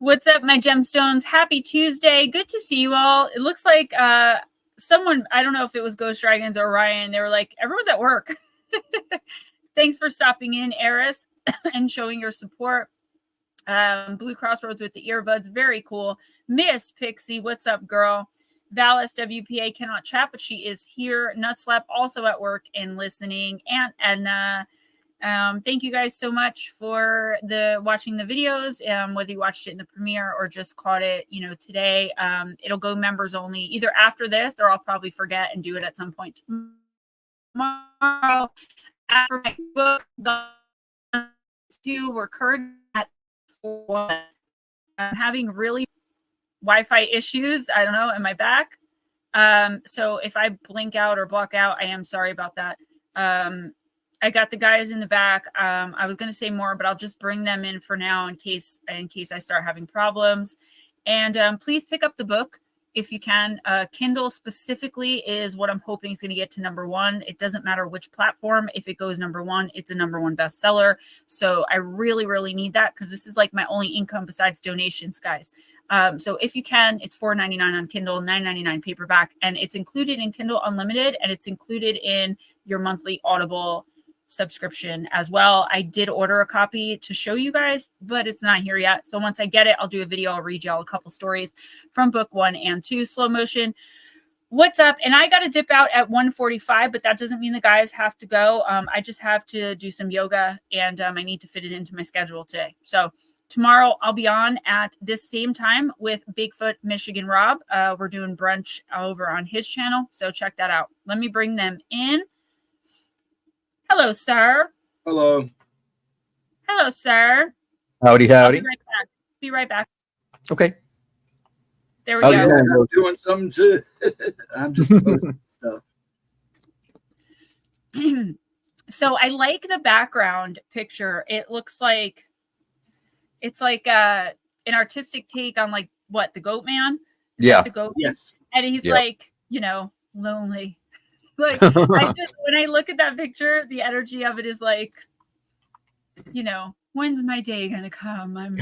What's up, my gemstones? Happy Tuesday. Good to see you all. It looks like someone, I don't know if it was Ghostdragonzw or Ryan, they were like, everyone's at work. Thanks for stopping in, Eris, and showing your support. Blue Crossroads with the earbuds. Very cool. Miss Pixie, what's up, girl? Valis WPA cannot chat, but she is here. Nutslap also at work and listening. Aunt Edna. Thank you guys so much for watching the videos, whether you watched it in the premiere or just caught it, today. It'll go members only either after this, or I'll probably forget and do it at some point tomorrow after my book. We're current at 4. I'm having really Wi-Fi issues. I don't know, in my back. So if I blink out or block out, I am sorry about that. I got the guys in the back. I was going to say more, but I'll just bring them in for now in case I start having problems. And please pick up the book if you can. Kindle specifically is what I'm hoping is going to get to #1. It doesn't matter which platform. If it goes #1, it's a #1 bestseller. So I really, really need that because this is like my only income besides donations, guys. So if you can, it's $4.99 on Kindle, $9.99 paperback, and it's included in Kindle Unlimited, and it's included in your monthly Audible subscription as well. I did order a copy to show you guys, but it's not here yet. So once I get it, I'll do a video. I'll read y'all a couple stories from book 1 and 2. Slow motion. What's up? And I got to dip out at 1:45, but that doesn't mean the guys have to go. I just have to do some yoga, and I need to fit it into my schedule today. So tomorrow I'll be on at this same time with Bigfoot Michigan Rob. We're doing brunch over on his channel, so check that out. Let me bring them in. Hello, sir. Hello. Hello, sir. Howdy, howdy. Be right back. Okay. There we go. I'm doing something too. I'm just posting stuff. So I like the background picture. It looks like it's like an artistic take on like what, the Goat Man? Yeah. The Goat. Yes. And he's like, lonely. Like when I look at that picture, the energy of it is like, when's my day gonna come? I'm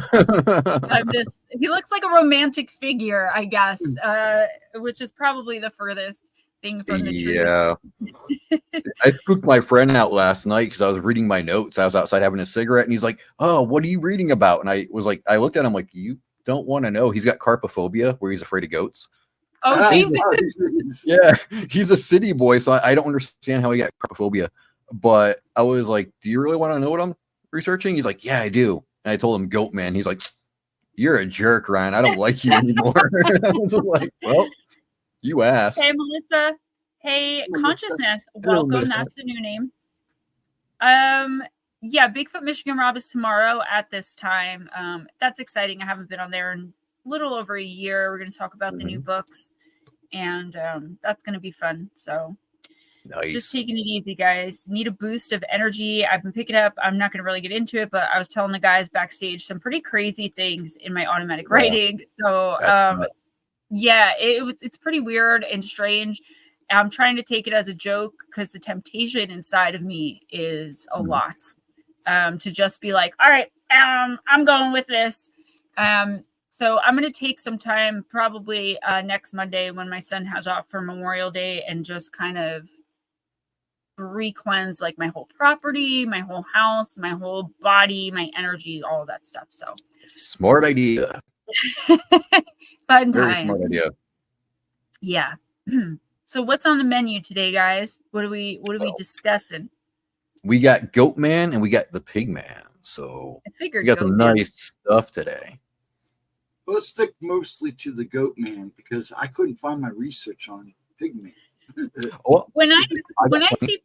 this. He looks like a romantic figure, I guess, which is probably the furthest thing from the truth. Yeah. I spooked my friend out last night because I was reading my notes. I was outside having a cigarette, and he's like, "Oh, what are you reading about?" And I was like, I looked at him like, "You don't want to know." He's got carpophobia, where he's afraid of goats. Oh, Jesus. Yeah, he's a city boy, so I don't understand how he got carpophobia. But I was like, "Do you really want to know what I'm researching?" He's like, "Yeah, I do." And I told him Goat Man. He's like, "You're a jerk, Ryan. I don't like you anymore." I was like, "Well, you asked." Hey, Melissa. Hey, Melissa. Consciousness. Hello, Welcome. Melissa. That's a new name. Yeah, Bigfoot Michigan Rob is tomorrow at this time. That's exciting. I haven't been on there in a little over a year. We're going to talk about the new books, and that's going to be fun. So Nice. just taking it easy, guys. Need a boost of energy. I've been picking up, I'm not going to really get into it, but I was telling the guys backstage some pretty crazy things in my automatic writing. So yeah, it's pretty weird and strange. I'm trying to take it as a joke because the temptation inside of me is a lot. To just be like, all right, I'm going with this. So I'm going to take some time, probably next Monday when my son has off for Memorial Day, and just kind of re-cleanse like my whole property, my whole house, my whole body, my energy, all of that stuff. So Smart idea. fun Very time. smart idea. Yeah. So what's on the menu today, guys? What are we discussing? We got Goat Man and we got the Pig Man. So I figured we got some Goat Man. nice stuff today. Let's stick mostly to the Goat Man because I couldn't find my research on Pig Man. Oh, When I see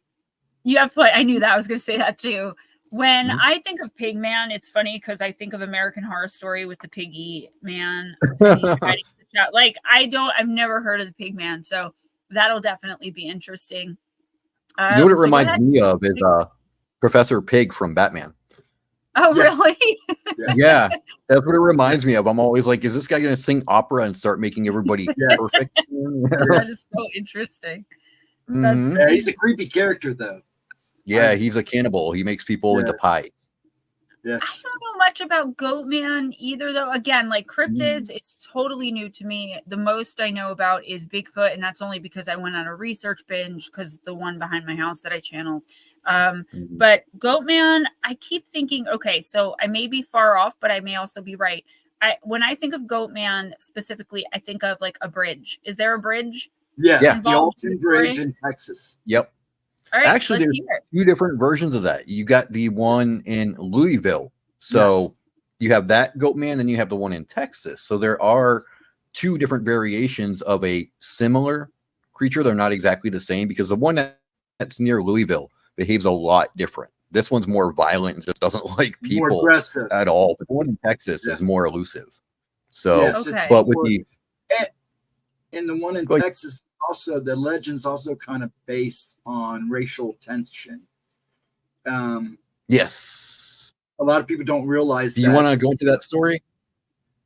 you have play, I knew that. I was going to say that too. When I think of Pig Man, it's funny because I think of American Horror Story with the piggy man. Like I've never heard of the Pig Man, so that'll definitely be interesting. You know what it reminds me of is Professor Pig from Batman. Oh, Yes. really? Yeah, that's what it reminds me of. I'm always like, is this guy going to sing opera and start making everybody perfect? That is so interesting. Mhm. Yeah, he's a creepy character though. Yeah, he's a cannibal. He makes people into pies. Yes. I don't know much about Goatman either, though. Again, like cryptids, it's totally new to me. The most I know about is Bigfoot, and that's only because I went on a research binge because the one behind my house that I channeled. But Goatman, I keep thinking, okay, so I may be far off, but I may also be right. When I think of Goatman specifically, I think of like a bridge. Is there a bridge? Yes, Yeah. the Alton Bridge in Texas. Yep. All right, Actually, let's there's hear it. 2 different versions of that. You got the one in Louisville. So you have that Goatman, and you have the one in Texas. So there are 2 different variations of a similar creature. They're not exactly the same because the one that's near Louisville behaves a lot different. This one's more violent and just doesn't like More people aggressive. at all. But the one in Texas is more elusive. So, Yes, Okay. but with the and the one in Go ahead. Texas, also the legend's also kind of based on racial tension. yes, A lot of people don't realize do that. you want to go into that story?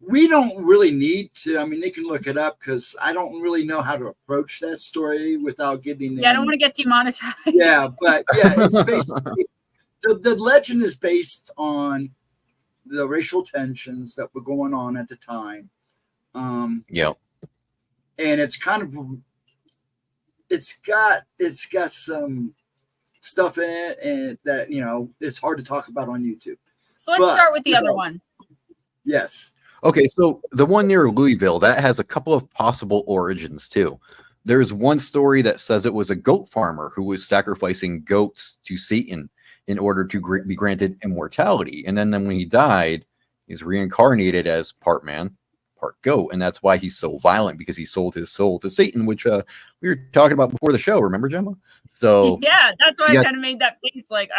We don't really need to. I mean, they can look it up because I don't really know how to approach that story without getting. Yeah, I don't want to get demonetized. Yeah, but yeah, it's basically the legend is based on the racial tensions that were going on at the time. Yeah. And it's kind of it's got some stuff in it, and that it's hard to talk about on YouTube. So let's start with the other one. Yes. Okay, so the one near Louisville, that has a couple of possible origins too. There's one story that says it was a goat farmer who was sacrificing goats to Satan in order to be granted immortality. And then when he died, he's reincarnated as part man, part goat. And that's why he's so violent, because he sold his soul to Satan, which we were talking about before the show. Remember, Gemma? So yeah, that's why I kind of made that face like,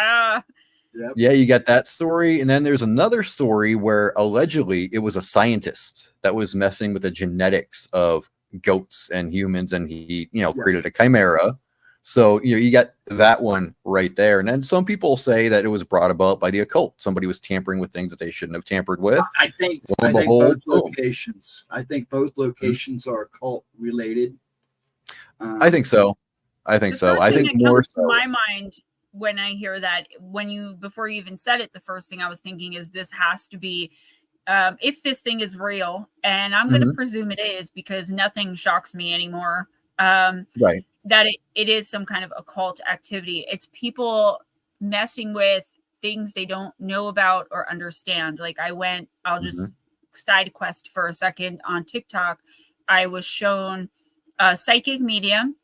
Yep. Yeah, you got that story. And then there's another story where allegedly it was a scientist that was messing with the genetics of goats and humans, and he, created a chimera. So, you got that one right there. And then some people say that it was brought about by the occult. Somebody was tampering with things that they shouldn't have tampered with. I think both locations. I think both locations are occult related. I think so. I think so. I think more so. To my mind, when I hear that, before you even said it, the first thing I was thinking is this has to be, if this thing is real, and I'm going to presume it is because nothing shocks me anymore. Right. That it is some kind of occult activity. It's people messing with things they don't know about or understand. Like I'll just side quest for a second on TikTok. I was shown a psychic medium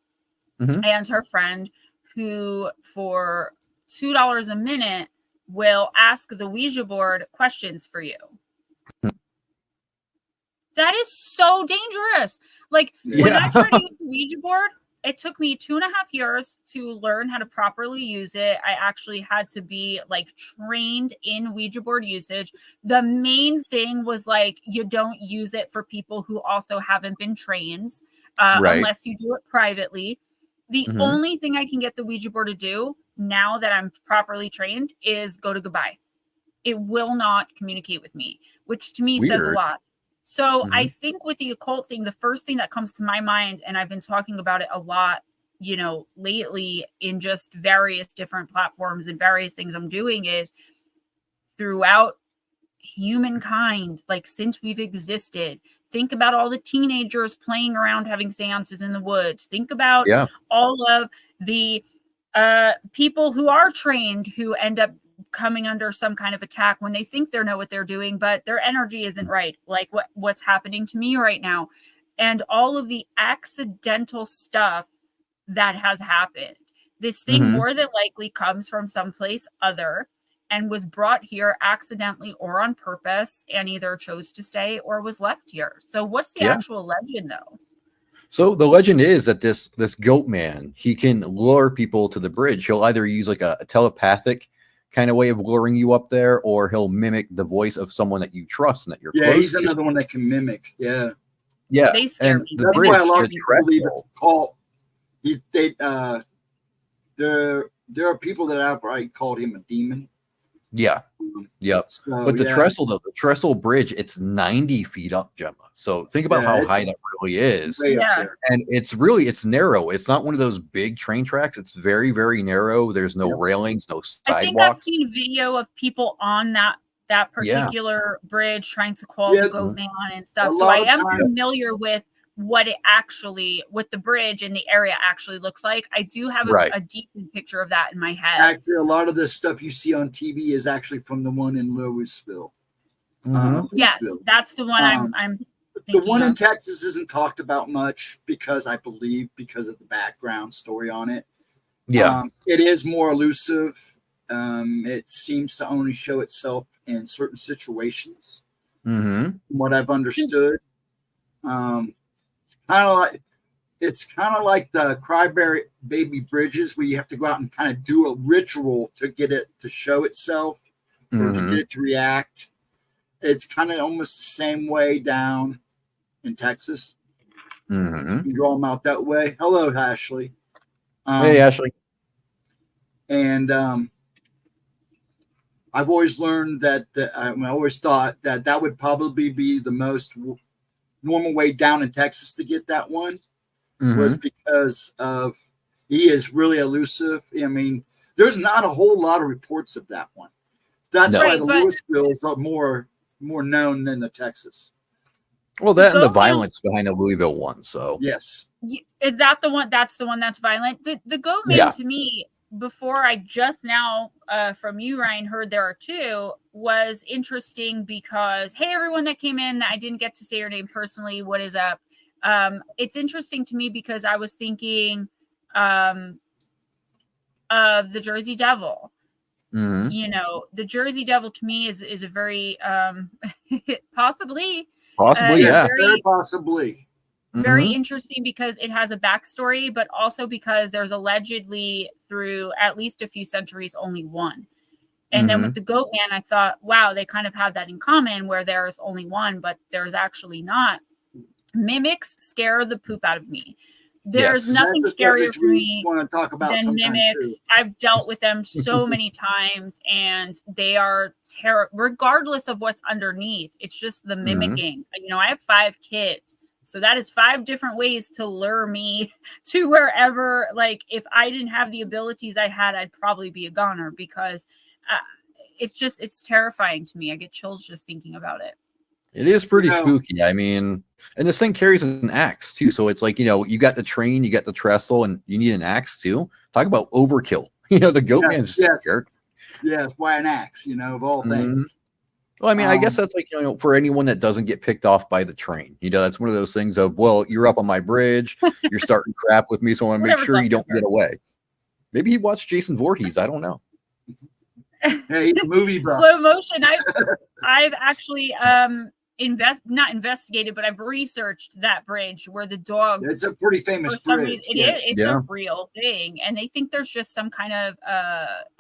and her friend who for $2 a minute will ask the Ouija board questions for you. That is so dangerous. Like when I tried to use the Ouija board, it took me 2.5 years to learn how to properly use it. I actually had to be trained in Ouija board usage. The main thing was you don't use it for people who also haven't been trained, unless you do it privately. The only thing I can get the Ouija board to do now that I'm properly trained is go to goodbye. It will not communicate with me, which to me says a lot. So I think with the occult thing, the first thing that comes to my mind, and I've been talking about it a lot, lately in just various different platforms and various things I'm doing, is throughout humankind, since we've existed, think about all the teenagers playing around having seances in the woods. Think about all of the people who are trained who end up coming under some kind of attack when they think they know what they're doing, but their energy isn't right. Like what's happening to me right now. And all of the accidental stuff that has happened. This thing more than likely comes from someplace other and was brought here accidentally or on purpose and either chose to stay or was left here. So what's the actual legend though? So the legend is that this goat man, he can lure people to the bridge. He'll either use a telepathic kind of way of luring you up there, or he'll mimic the voice of someone that you trust and that you're close he's to. Another one that can mimic. Yeah. They scare me. The That's bridge, why a lot the of people believe it's trestle. called. There are people that outright called him a demon. Yeah. Yep. So, But the trestle, though, the trestle bridge, it's 90 feet up, Gemma. So think about how high that really is. Yeah. And it's narrow. It's not one of those big train tracks. It's very, very narrow. There's no railings, no sidewalks. I think I've seen video of people on that that Yeah. particular bridge, trying to call the goat man and stuff. A So lot I of am times- familiar with what what the bridge and the area actually looks like. I do have Right. a decent picture of that in my head. Actually, a lot of the stuff you see on TV is actually from the one in Louisville. Mhm. Yes, Louisville. that's the one I'm The thinking one in of. Texas isn't talked about much because I believe because of the background story on it. Yeah. It is more elusive. It seems to only show itself in certain situations, Mm-hmm. from what I've understood. It's kind of like the Cryberry Baby Bridges, where you have to go out and kind of do a ritual to get it to show itself or to get it to react. It's kind of almost the same way down in Texas. Mm-hmm. You draw them out that way. Hello, Ashley. Hey, Ashley. And I've always learned that I always thought that would probably be the most normal way down in Texas to get that one, was because of he is really elusive. I mean, there's not a whole lot of reports of that one. That's why the Louisvilles are more known than the Texas. Well, that and the violence behind the Louisville one. So yes, is that the one? That's the one that's violent. The goat man to me, before I just now from you, Ryan, heard there are two, was interesting because, hey, everyone that came in, I didn't get to say your name personally. What is up? It's interesting to me because I was thinking of the Jersey Devil. Mm-hmm. You know, the Jersey Devil to me is a very possibly, yeah, very possibly. Very interesting because it has a backstory, but also because there's allegedly through at least a few centuries only one. And then with the goat man, I thought, wow, they kind of have that in common where there's only one, but there's actually not. Mimics scare the poop out of me. There's nothing scarier for me want to talk about than mimics. Too. I've dealt with them so many times, and they are regardless of what's underneath. It's just the mimicking. You know, I have 5 kids. So that is 5 different ways to lure me to wherever. Like, if I didn't have the abilities I had, I'd probably be a goner because it's terrifying to me. I get chills just thinking about it. It is pretty spooky. I mean, and this thing carries an axe too. So it's like, you know, you got the train, you got the trestle, and you need an axe too. Talk about overkill. You know, the goat man's just a jerk. Yeah, why an axe, you know, of all things. Well, I mean, I guess that's like, you know, for anyone that doesn't get picked off by the train, you know, that's one of those things of, well, you're up on my bridge, you're starting crap with me, so I want to make sure you don't get away. Maybe he watched Jason Voorhees. I don't know. Hey, movie buff. Slow motion. I've actually not investigated, but I've researched that bridge where the dogs. It's a pretty famous bridge. It's a real thing, and they think there's just some kind of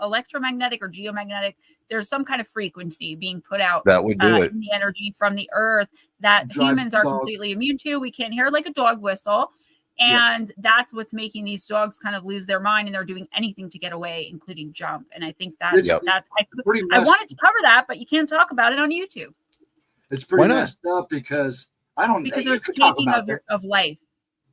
electromagnetic or geomagnetic. There's some kind of frequency being put out that would do it. In the energy from the earth that humans are completely immune to. We can't hear like a dog whistle. And that's what's making these dogs kind of lose their mind, and they're doing anything to get away, including jump. And I think I wanted to cover that, but you can't talk about it on YouTube. It's pretty messed up because there's taking of life.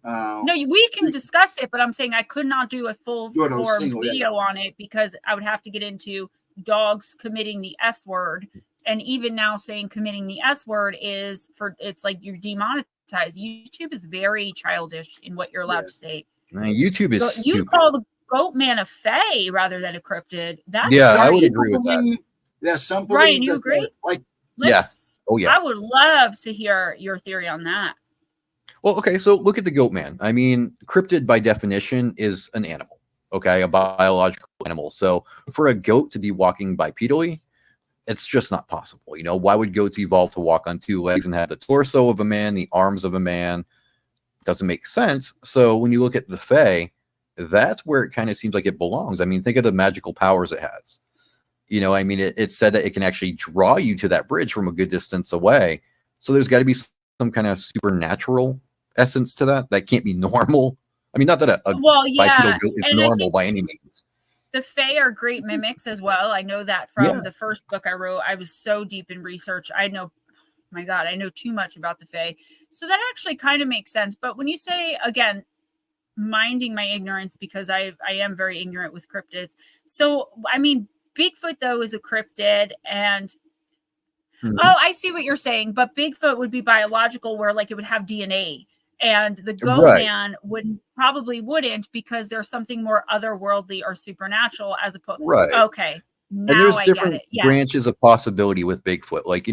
No, we can discuss it, but I'm saying I could not do a full form video on it because I would have to get into dogs committing the S word. And even now saying committing the S word it's like you're demonetized. YouTube is very childish in what you're allowed to say. YouTube is stupid. You call the goat man a fae rather than a cryptid. That's I would agree with that. Yeah, some Ryan, you agree? Oh yeah. I would love to hear your theory on that. Well, okay, so look at the goat man. I mean, cryptid by definition is an animal, okay, a biological animal. So for a goat to be walking bipedally, it's just not possible. You know, why would goats evolve to walk on 2 legs and have the torso of a man, the arms of a man? It doesn't make sense. So when you look at the fae, that's where it kind of seems like it belongs. I mean, think of the magical powers it has. You know, I mean, it's said that it can actually draw you to that bridge from a good distance away. So there's got to be some kind of supernatural essence to that. That can't be normal. I mean, not that a bipedal goat is normal by any means. The fae are great mimics as well. I know that from the first book I wrote. I was so deep in research. I know too much about the fae. So that actually kind of makes sense. But when you say, again, minding my ignorance, because I am very ignorant with cryptids. So, I mean, Bigfoot, though, is a cryptid. And Oh, I see what you're saying. But Bigfoot would be biological, where like it would have DNA, and the goat Right. man wouldn't, because there's something more otherworldly or supernatural as opposed. Right. Okay, now And there's I different get it. Yeah. branches of possibility with Bigfoot. Like,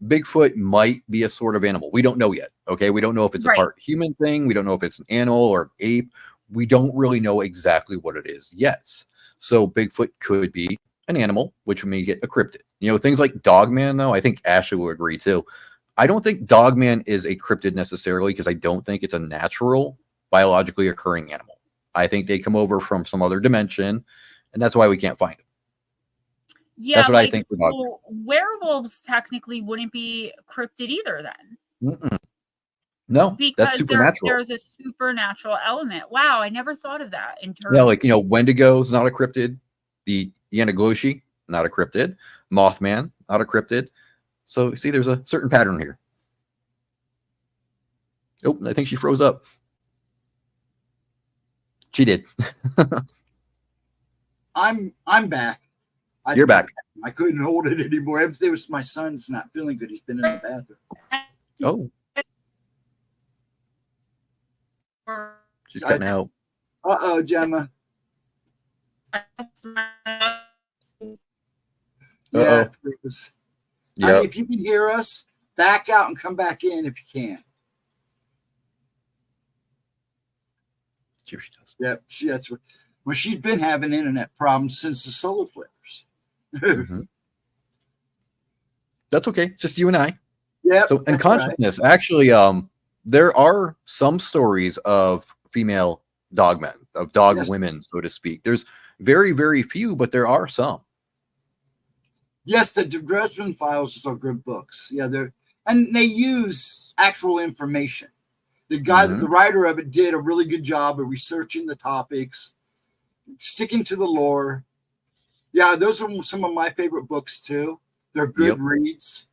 Bigfoot might be a sort of animal. We don't know yet. Okay. We don't know if it's a Right. part human thing. We don't know if it's an animal or ape. We don't really know exactly what it is yet. So Bigfoot could be an animal, which may get a cryptid. Things like Dogman, though, I think Ashley will agree too. I don't think Dogman is a cryptid necessarily, because I don't think it's a natural, biologically occurring animal. I think they come over from some other dimension, and that's why we can't find them. Yeah, that's what like, I think for Dogman. Werewolves technically wouldn't be cryptid either then. No, Because that's supernatural. there's a supernatural element. Wow, I never thought of that in terms. Yeah, like Wendigo's not a cryptid. The Yanagloshi, not a cryptid. Mothman, not a cryptid. So see, there's a certain pattern here. Oh, I think she froze up. She did. I'm back. You're back. I couldn't hold it anymore. It was my son's not feeling good. He's been in the bathroom. Oh. She's cutting out. Uh-oh, Gemma. Yeah. Yep. If you can hear us, back out and come back in if you can. Here she does. Yep. She's been having internet problems since the solar flares. That's okay. It's just you and I. Yeah. So in consciousness, actually, there are some stories of female dogmen, of dog women, so to speak. There's very, very few, but there are some. Yes, the Dresden Files are good books. Yeah, they use actual information. The guy, the writer of it, did a really good job of researching the topics, sticking to the lore. Yeah, those are some of my favorite books too. They're good reads.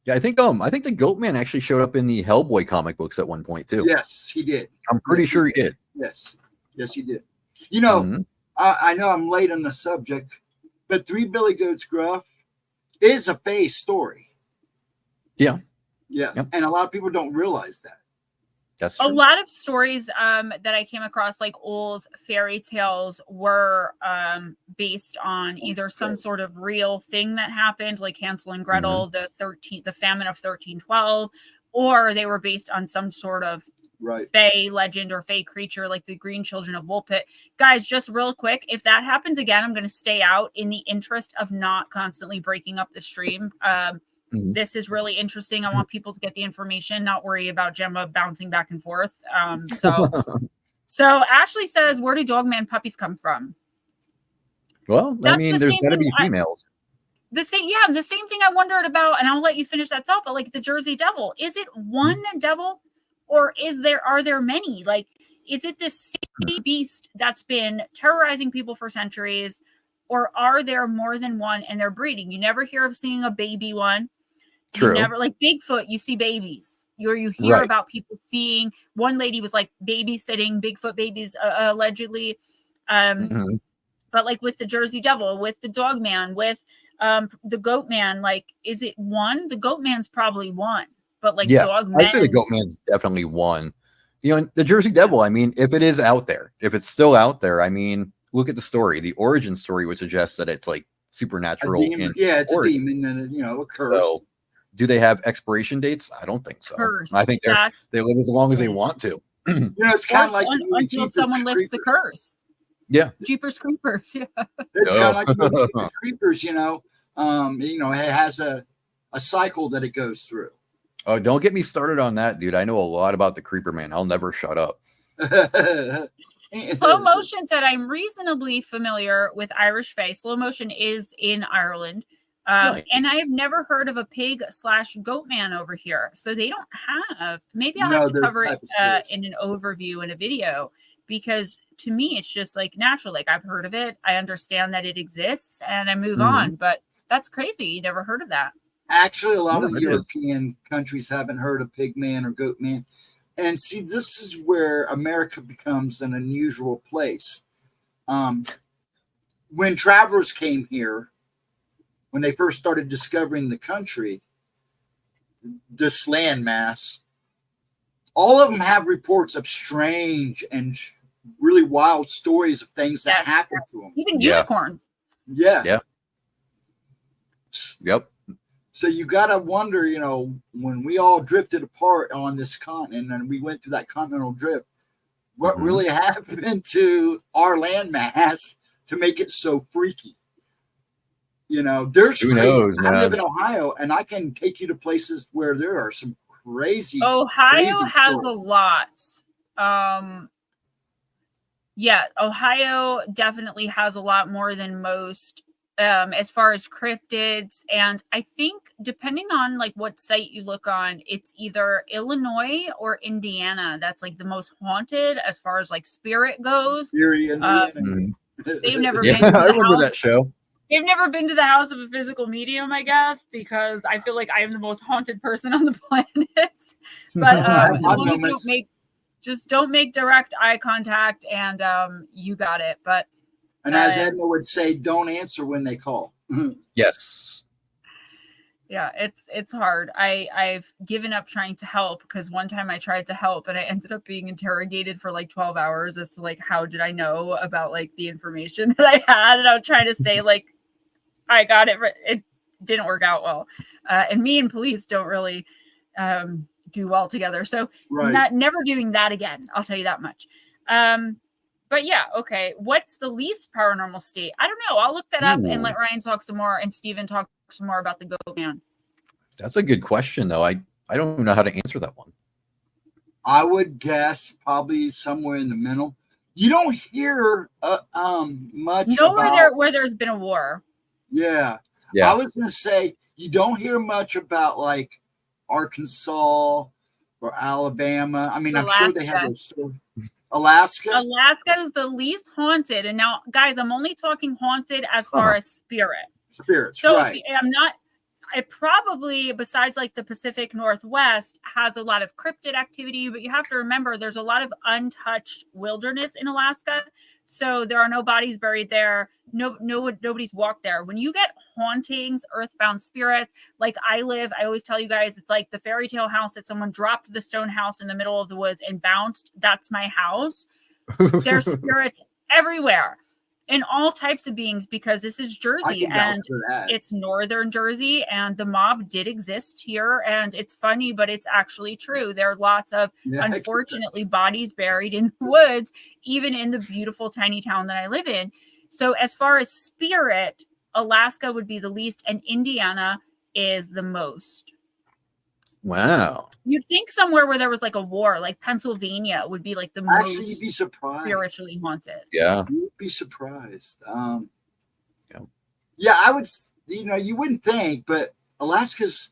Yeah, I think the Goat Man actually showed up in the Hellboy comic books at one point too. Yes, he did. I'm pretty sure he did. Yes, he did. I know I'm late on the subject, but Three Billy Goats Gruff is a Fae story. Yeah. Yes, and a lot of people don't realize that. That's true. A lot of stories that I came across, like old fairy tales, were based on either some sort of real thing that happened, like Hansel and Gretel, the famine of 1312, or they were based on some sort of Fae legend or Fae creature, like the Green Children of Woolpit. Guys, just real quick, if that happens again, I'm going to stay out in the interest of not constantly breaking up the stream. This is really interesting. I want people to get the information, not worry about Gemma bouncing back and forth. So Ashley says, where do Dogman puppies come from? Well, I mean, there's got to be females. The same thing I wondered about, and I'll let you finish that thought, but like the Jersey Devil, is it one devil, or are there many? Like, is it this same beast that's been terrorizing people for centuries, or are there more than one and they're breeding? You never hear of seeing a baby one. True. You never, like Bigfoot, you see babies. You hear about people seeing. One lady was like babysitting Bigfoot babies allegedly. But like with the Jersey Devil, with the Dog Man, with the Goat Man, like, is it one? The Goat Man's probably one, but like Dog Man, I'd say the Goat Man's definitely one. The Jersey Devil, I mean, if it is out there, if it's still out there, I mean, look at the story. The origin story would suggest that it's like supernatural. It's a demon and a curse. So, do they have expiration dates? I don't think so. Curse. I think they live as long as they want to. It's kind of like until someone lifts the curse. Yeah. Jeepers Creepers. Yeah. It's kind of like Jeepers Creepers, it has a cycle that it goes through. Oh, don't get me started on that, dude. I know a lot about the Creeper Man. I'll never shut up. Slow Motion said, I'm reasonably familiar with Irish Fae. Slow Motion is in Ireland. Nice. And I have never heard of a pig/goat man over here. So they don't have, maybe I'll have to cover it in an overview in a video, because to me, it's just like natural. Like, I've heard of it. I understand that it exists and I move on, but that's crazy. You never heard of that. Actually, a lot of the European countries haven't heard of pig man or goat man. And see, this is where America becomes an unusual place. When travelers came here, when they first started discovering the country, this landmass, all of them have reports of strange and really wild stories of things that happened to them. Even unicorns. Yeah. Yeah. Yep. So you got to wonder, you know, when we all drifted apart on this continent and we went through that continental drift, what really happened to our landmass to make it so freaky? You know, there's Who knows, I live man? in Ohio, and I can take you to places where there are some crazy. Ohio crazy has stories. a lot. Yeah, Ohio definitely has a lot more than most as far as cryptids. And I think depending on like what site you look on, it's either Illinois or Indiana that's like the most haunted as far as like spirit goes. Indiana. They've never Yeah, been to I the remember house. that show. They've never been to the house of a physical medium, I guess, because I feel like I am the most haunted person on the planet. But as long as you don't make, just don't make direct eye contact, and you got it. But and as Edna would say, don't answer when they call. Yes. Yeah, it's hard. I've given up trying to help because one time I tried to help and I ended up being interrogated for like 12 hours as to like how did I know about like the information that I had, and I was trying to say like I got it. It didn't work out well, and me and police don't really do well together. So never doing that again. I'll tell you that much. But yeah, okay. What's the least paranormal state? I don't know. I'll look that up and let Ryan talk some more and Steven talk some more about the Goat Man. That's a good question, though. I don't know how to answer that one. I would guess probably somewhere in the middle. You don't hear much nowhere where there's been a war. Yeah. I was going to say you don't hear much about like Arkansas or Alabama. I mean, Alaska. I'm sure they have those stories. Alaska is the least haunted, and now, guys, I'm only talking haunted as far as spirits. So right. It probably, besides like the Pacific Northwest, has a lot of cryptid activity, but you have to remember there's a lot of untouched wilderness in Alaska. So there are no bodies buried there. Nobody's walked there. When you get hauntings, earthbound spirits, like I always tell you guys, it's like the fairy tale house that someone dropped the stone house in the middle of the woods and bounced. That's my house. There's spirits everywhere. In all types of beings, because this is Jersey and it's northern Jersey, and the mob did exist here, and it's funny, but it's actually true. There are lots of unfortunately bodies buried in the woods, even in the beautiful tiny town that I live in. So as far as spirit, Alaska would be the least, and Indiana is the most. Wow. You'd think somewhere where there was like a war, like Pennsylvania would be like the most you'd be surprised. Spiritually haunted. Yeah. You'd be surprised. Yeah, I would, you wouldn't think, but Alaska's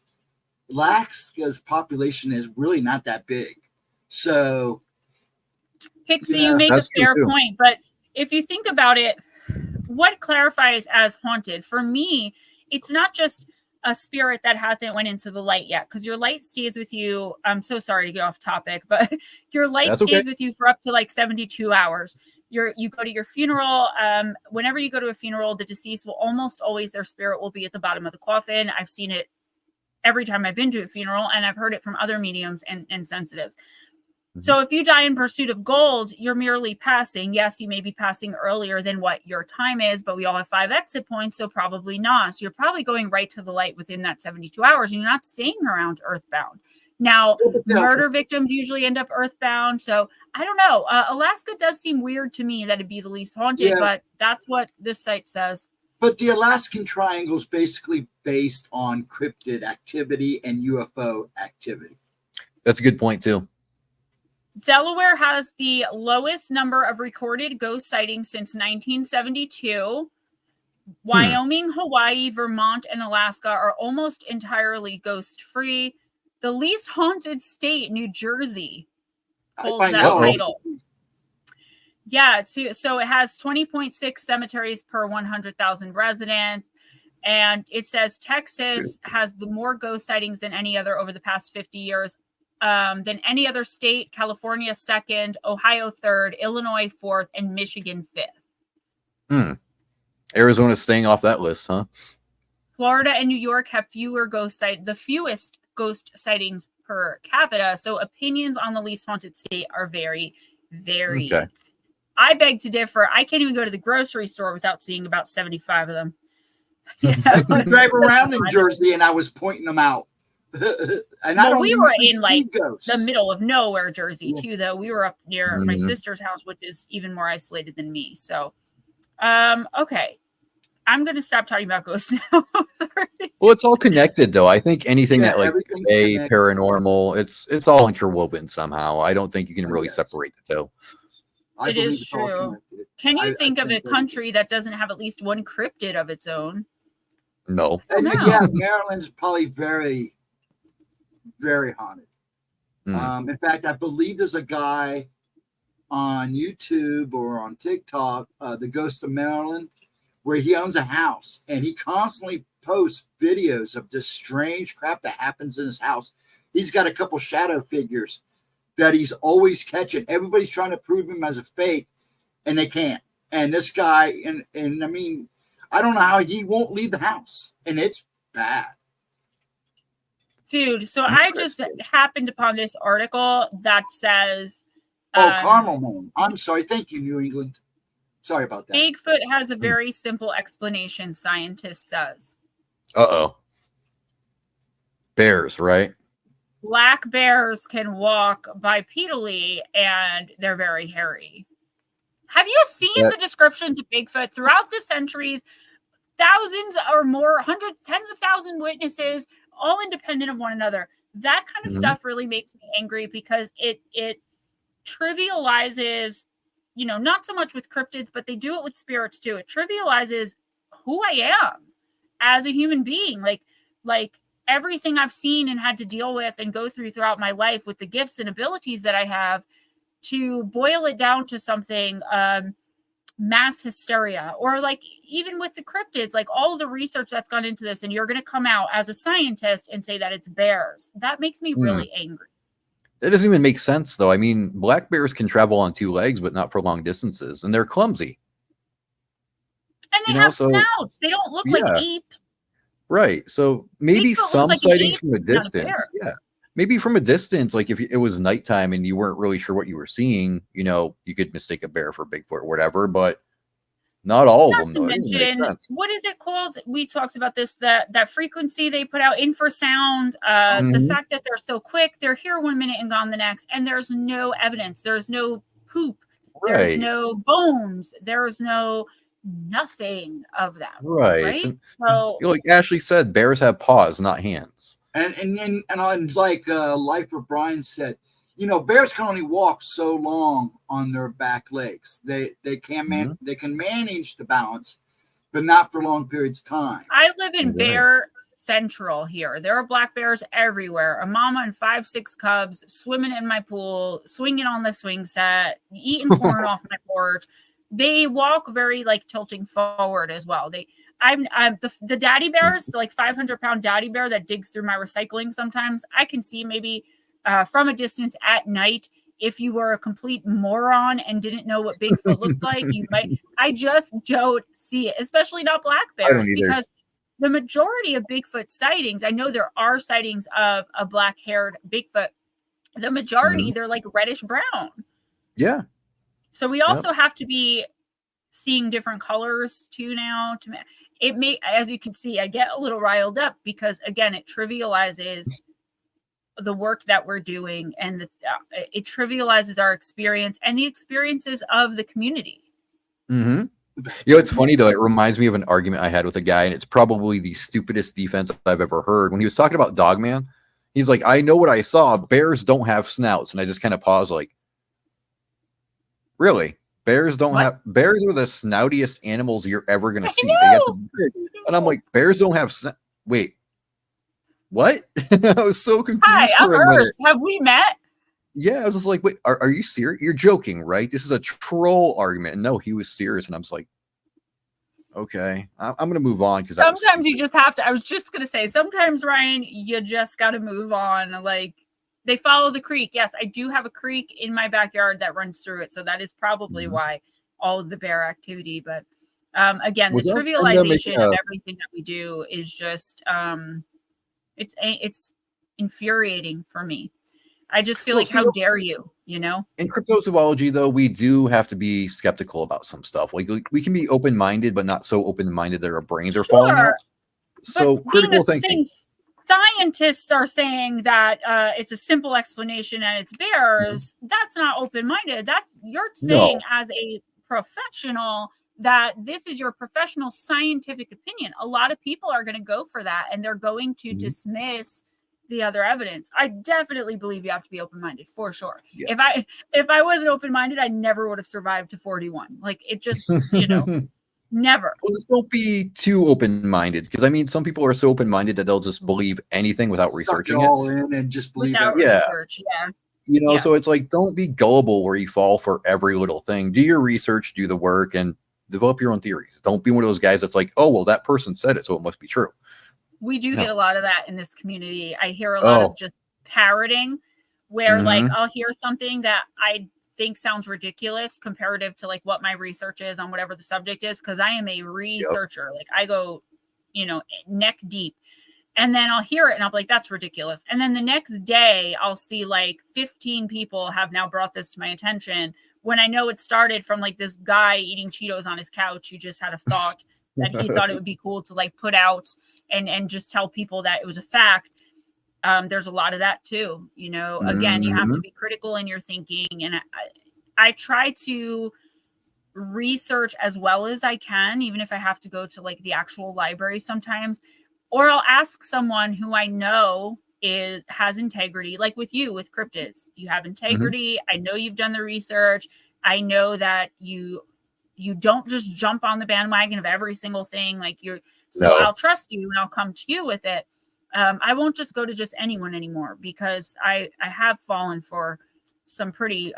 population is really not that big. So Pixie, you make a fair point, but if you think about it, what clarifies as haunted? For me, it's not just a spirit that hasn't went into the light yet, because your light stays with you. I'm so sorry to get off topic, but your light stays with you for up to like 72 hours. You go to your funeral. Whenever you go to a funeral, the deceased will almost always, their spirit will be at the bottom of the coffin. I've seen it every time I've been to a funeral, and I've heard it from other mediums and sensitives. So if you die in pursuit of gold, you're merely passing. Yes, you may be passing earlier than what your time is, but we all have 5 exit points, so probably not. So you're probably going right to the light within that 72 hours, and you're not staying around earthbound. Now, murder victims usually end up earthbound. So I don't know. Alaska does seem weird to me that it'd be the least haunted, but that's what this site says. But the Alaskan Triangle is basically based on cryptid activity and UFO activity. That's a good point, too. Delaware has the lowest number of recorded ghost sightings since 1972. Wyoming, Hawaii, Vermont, and Alaska are almost entirely ghost-free. The least haunted state, New Jersey, holds that title. Yeah, so it has 20.6 cemeteries per 100,000 residents. And it says Texas has the more ghost sightings than any other over the past 50 years. Than any other state. California 2nd, Ohio 3rd, Illinois 4th, and Michigan 5th. Arizona's staying off that list, huh? Florida and New York have the fewest ghost sightings per capita. So opinions on the least haunted state are very varied. Okay. I beg to differ. I can't even go to the grocery store without seeing about 75 of them. I could drive around in Jersey and I was pointing them out. And we were in like ghosts. the middle of nowhere, Jersey, too, though. We were up near my sister's house, which is even more isolated than me. So, okay. I'm going to stop talking about ghosts now. Well, it's all connected, though. I think anything that like paranormal, it's all interwoven somehow. I don't think you can really separate the two. It is true. Can you think of a country that doesn't have at least one cryptid of its own? No. Yeah, Maryland's probably very, very haunted. In fact, I believe there's a guy on YouTube or on TikTok, the Ghost of Maryland, where he owns a house and he constantly posts videos of this strange crap that happens in his house. He's got a couple shadow figures that he's always catching. Everybody's trying to prove him as a fake, and they can't. And this guy, and I mean, I don't know how he won't leave the house, and it's bad. Dude, so I just happened upon this article that says... Carmel Man. I'm sorry. Thank you, New England. Sorry about that. Bigfoot has a very simple explanation, scientist says. Uh-oh. Bears, right? Black bears can walk bipedally, and they're very hairy. Have you seen the descriptions of Bigfoot throughout the centuries? Thousands or more, hundreds, tens of thousands witnesses, all independent of one another. That kind of stuff really makes me angry because it trivializes, not so much with cryptids, but they do it with spirits too. It trivializes who I am as a human being. Like everything I've seen and had to deal with and go throughout my life with the gifts and abilities that I have, to boil it down to something, mass hysteria, or like even with the cryptids, like all the research that's gone into this, and you're going to come out as a scientist and say that it's bears. That makes me really angry. That doesn't even make sense, though. I mean, black bears can travel on two legs, but not for long distances, and they're clumsy. And they have snouts. They don't look like apes. Right. So maybe some sightings from a distance. Yeah. Maybe from a distance, like if it was nighttime and you weren't really sure what you were seeing, you could mistake a bear for Bigfoot or whatever, but not all of them. Not to mention, what is it called? We talked about this, that frequency they put out, infrasound, the fact that they're so quick, they're here 1 minute and gone the next, and there's no evidence. There's no poop. Right. There's no bones. There's nothing of them. Right. So, like Ashley said, bears have paws, not hands. And like Life of Brian said, bears can only walk so long on their back legs. They can they can manage the balance, but not for long periods of time. I live in Bear Central here. There are black bears everywhere. A mama and 5-6 cubs swimming in my pool, swinging on the swing set, eating corn off my porch. They walk very like tilting forward as well. I'm the daddy bears, like 500-pound daddy bear that digs through my recycling sometimes. I can see maybe from a distance at night. If you were a complete moron and didn't know what Bigfoot looked like, you might. I just don't see it, especially not black bears, because the majority of Bigfoot sightings, I know there are sightings of a black-haired Bigfoot. The majority, they're like reddish brown. Yeah. So we also have to be seeing different colors too now. It may, as you can see, I get a little riled up because again, it trivializes the work that we're doing, and it trivializes our experience and the experiences of the community. It's funny though. It reminds me of an argument I had with a guy, and it's probably the stupidest defense I've ever heard. When he was talking about Dogman, he's like, "I know what I saw. Bears don't have snouts," and I just kind of paused, like, "Really? Bears don't have? Bears are the snoutiest animals you're ever gonna see. They got and I'm like, bears don't have snout. Wait, what?" I was so confused. Hi, I'm Earth. Have we met? Yeah, I was just like, wait, are you serious? You're joking, right? This is a troll argument. And no, he was serious. And I was like, okay, I'm going to move on. Because sometimes you just have to. I was just going to say, sometimes, Ryan, you just got to move on. Like, they follow the creek. Yes, I do have a creek in my backyard that runs through it. So that is probably why all of the bear activity. But Again, the Was that thing that making trivialization of everything that we do is just it's infuriating for me. I just feel Well, like, see, how dare you, you know? in cryptozoology, though, we do have to be skeptical about some stuff. Like we can be open-minded, but not so open-minded that our brains are falling out. Sure, So but being the critical thinking. same scientists are saying that it's a simple explanation and it's bears, that's not open-minded. That's, you're saying as a professional that this is your professional scientific opinion. A lot of people are going to go for that, and they're going to dismiss the other evidence. I definitely believe you have to be open-minded, for sure. Yes. If I wasn't open-minded, I never would have survived to 41. Like, it just, you know, never. Well, just don't be too open-minded, because I mean, some people are so open-minded that they'll just believe anything without researching it. All in and just believe Without it. research, yeah. You know, so it's like, don't be gullible where you fall for every little thing. Do your research, do the work, and develop your own theories. Don't be one of those guys that's like, oh, well, that person said it, so it must be true. We do get a lot of that in this community. I hear a lot of just parroting, where like I'll hear something that I think sounds ridiculous comparative to like what my research is on whatever the subject is, because I am a researcher. Like, I go, you know, neck deep. And then I'll hear it and I'll be like, that's ridiculous. And then the next day I'll see like 15 people have now brought this to my attention, when I know it started from like this guy eating Cheetos on his couch who just had a thought that he thought it would be cool to like put out and just tell people that it was a fact. There's a lot of that too. You know, again, you have to be critical in your thinking. And I try to research as well as I can, even if I have to go to like the actual library sometimes, or I'll ask someone who I know has integrity, like with you, with cryptids. You have integrity. I know you've done the research. I know that you don't just jump on the bandwagon of every single thing. Like, I'll trust you and I'll come to you with it. I won't just go to just anyone anymore, because I have fallen for some pretty,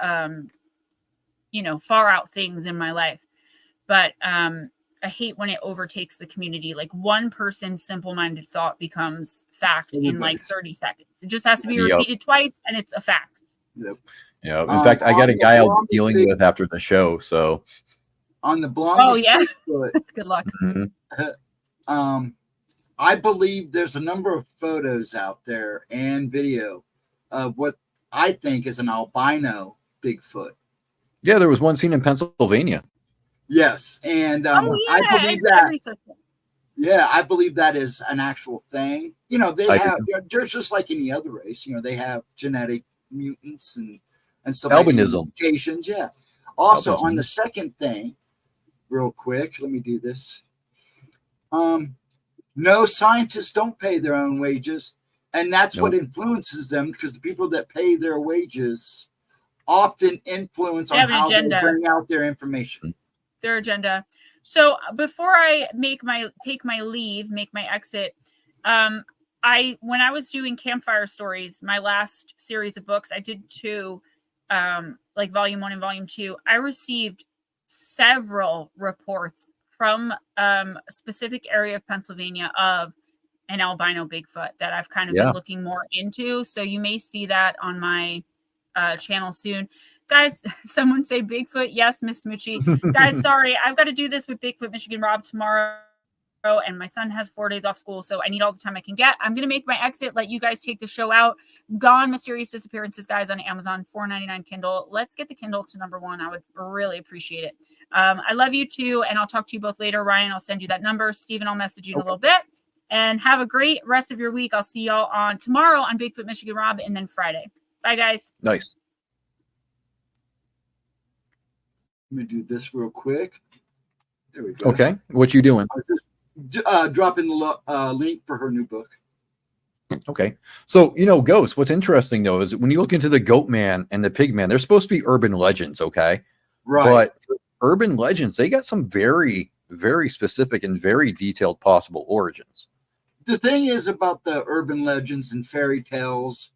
you know, far out things in my life. But I hate when it overtakes the community. Like, one person's simple-minded thought becomes fact in like 30 seconds. It just has to be repeated twice, and it's a fact. Yep. Yeah. In fact, I got a guy I'll be dealing with after the show. So on the blonde. Good luck. I believe there's a number of photos out there and video of what I think is an albino Bigfoot. Yeah, there was one seen in Pennsylvania. Yes, and I believe that. Yeah, I believe that is an actual thing. You know, they're just like any other race. You know, they have genetic mutants and stuff. Albinism. Like yeah. Also, on the second thing, real quick, let me do this. No, scientists don't pay their own wages, and that's what influences them, because the people that pay their wages often influence on how they bring out their information. Their agenda. So before I make my exit, when I was doing Campfire Stories, my last series of books, I did 2, like volume 1 and volume 2. I received several reports from a specific area of Pennsylvania of an albino Bigfoot that I've kind of been looking more into. So you may see that on my channel soon. Guys, someone say Bigfoot. Yes, Miss Smoochie. Guys, sorry, I've got to do this with Bigfoot Michigan Rob tomorrow, and my son has 4 days off school, so I need all the time I can get. I'm going to make my exit, let you guys take the show out. Gone Mysterious Disappearances, guys, on Amazon, $4.99 Kindle. Let's get the Kindle to #1. I would really appreciate it. I love you too, and I'll talk to you both later. Ryan, I'll send you that number. Steven, I'll message you in a little bit. And have a great rest of your week. I'll see y'all on tomorrow on Bigfoot Michigan Rob, and then Friday. Bye, guys. Nice. Let me do this real quick. There we go. Okay. What you doing? Just dropping the link for her new book. Okay. So, you know, Ghost, what's interesting, though, is when you look into the Goat Man and the Pig Man, they're supposed to be urban legends, okay? Right. But urban legends, they got some very, very specific and very detailed possible origins. The thing is about the urban legends and fairy tales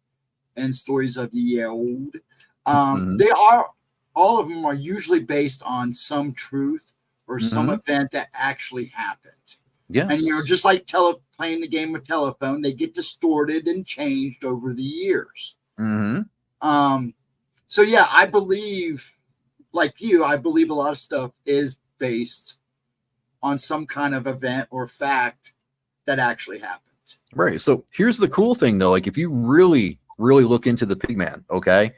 and stories of the old, they are, all of them are usually based on some truth or some event that actually happened. Yeah. And, you know, just like playing the game of telephone, they get distorted and changed over the years. So, yeah, I believe, like you, I believe a lot of stuff is based on some kind of event or fact that actually happened. Right. So here's the cool thing, though. Like, if you really, really look into the Pigman, okay,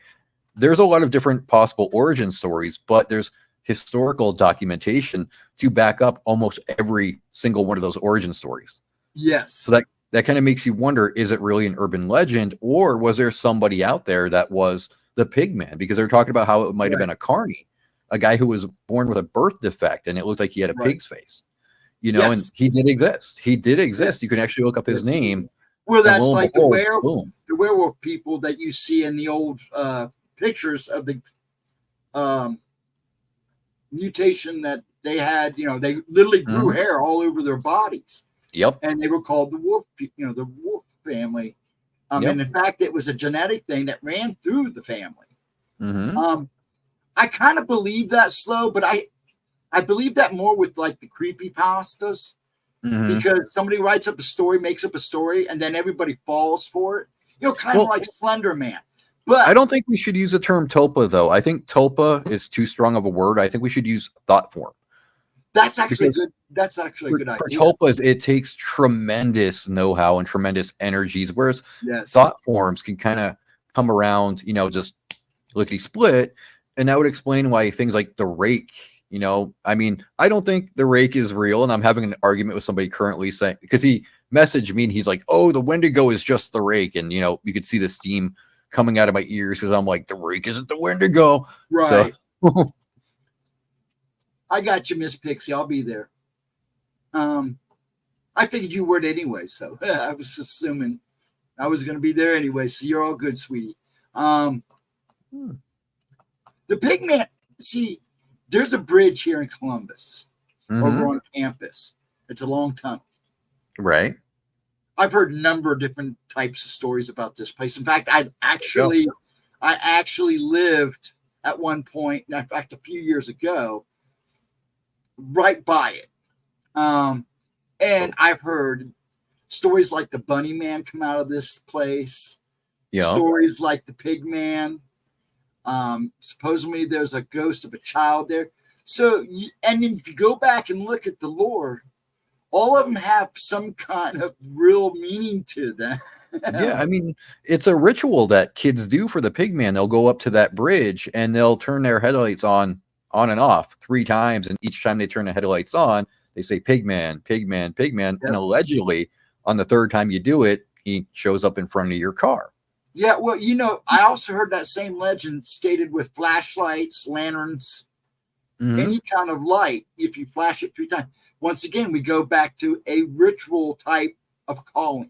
there's a lot of different possible origin stories, but there's historical documentation to back up almost every single one of those origin stories. Yes. So that kind of makes you wonder, is it really an urban legend, or was there somebody out there that was the Pigman? Because they're talking about how it might have been a carny, a guy who was born with a birth defect, and it looked like he had a pig's face. You know, and he did exist. He did exist. You can actually look up his name. Well, that's like behold, the werewolf people that you see in the old pictures of the mutation that they had. You know, they literally grew hair all over their bodies. Yep. And they were called the wolf, the wolf family. And in fact, it was a genetic thing that ran through the family. I kind of believe that slow, but I believe that more with like the creepypastas, because somebody writes up a story, makes up a story, and then everybody falls for it. You know, kind of like Slender Man. But I don't think we should use the term tulpa, though. I think tulpa is too strong of a word. I think we should use thought form. That's actually good. That's actually a good idea. For tulpas, it takes tremendous know-how and tremendous energies, whereas thought forms can kind of come around, you know, just lickety split. And that would explain why things like the rake, you know, I mean, I don't think the rake is real. And I'm having an argument with somebody currently saying, because he messaged me and he's like, oh, the Wendigo is just the rake. And, you know, you could see the steam coming out of my ears because I'm like, the rake isn't the Wendigo. Right. So, I got you, Miss Pixie. I'll be there. I figured you would anyway. So I was assuming I was going to be there anyway. So you're all good, sweetie. The Pigman, see, there's a bridge here in Columbus over on campus. It's a long tunnel. Right. I've heard a number of different types of stories about this place. In fact, I actually lived at one point, in fact, a few years ago, right by it. And I've heard stories like the Bunny Man come out of this place. Stories like the Pig Man. Supposedly there's a ghost of a child there. So, and if you go back and look at the lore, all of them have some kind of real meaning to them. Yeah, I mean, it's a ritual that kids do for the Pigman. They'll go up to that bridge and they'll turn their headlights on and off 3 times. And each time they turn the headlights on, they say Pigman, Pigman, Pigman. And allegedly, on the 3rd time you do it, he shows up in front of your car. Yeah, well, you know, I also heard that same legend stated with flashlights, lanterns, any kind of light. If you flash it 3 times, once again, we go back to a ritual type of calling.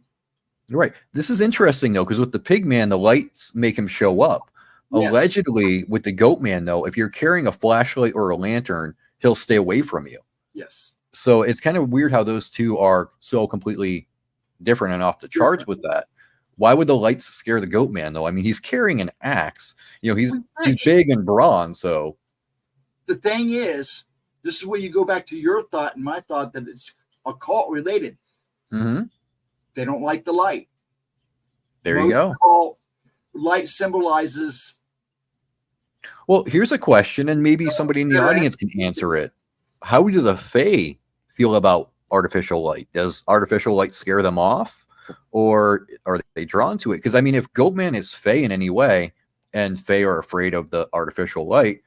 Right. This is interesting, though, because with the Pigman, the lights make him show up. Yes. Allegedly, with the Goatman, though, if you're carrying a flashlight or a lantern, he'll stay away from you. Yes. So it's kind of weird how those two are so completely different and off the charts with that. Why would the lights scare the Goatman, though? I mean, he's carrying an axe. You know, he's big and bronze, so. The thing is, this is where you go back to your thought and my thought that it's occult related. They don't like the light. There you go. Light symbolizes. Well, here's a question, and maybe somebody in the audience can answer it. How do the Fae feel about artificial light? Does artificial light scare them off, or are they drawn to it? Because, I mean, if Goatman is Fae in any way, and Fae are afraid of the artificial light,